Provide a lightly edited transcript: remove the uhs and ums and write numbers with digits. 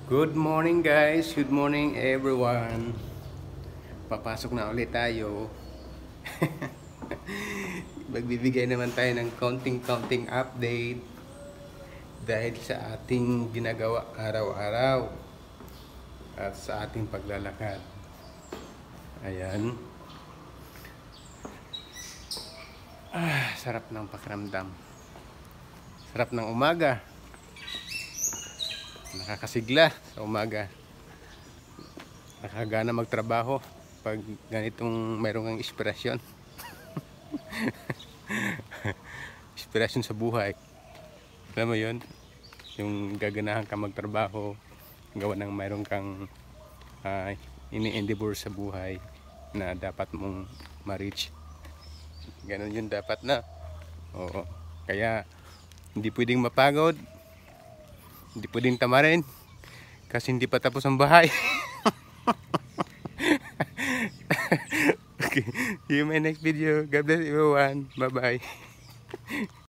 Good morning guys, good morning everyone. Papasok na ulit tayo. Magbibigay naman tayo ng counting update dahil sa ating ginagawa araw-araw at sa ating paglalakad. Ayan. Sarap ng pakiramdam. Sarap ng umaga. Nakakasigla sa umaga. Nakakagana magtrabaho pag ganitong mayroong kang inspirasyon. Inspirasyon sa buhay. Alam mo yun? Yung gaganahan ka magtrabaho, gawa ng mayroong kang ini-endeavor sa buhay na dapat mong ma-reach. Ganon yun dapat na. Oo. Kaya hindi pwedeng mapagod, hindi pwedeng tamarin kasi hindi pa tapos ang bahay. Okay. See you in my next video. God bless everyone. Bye bye.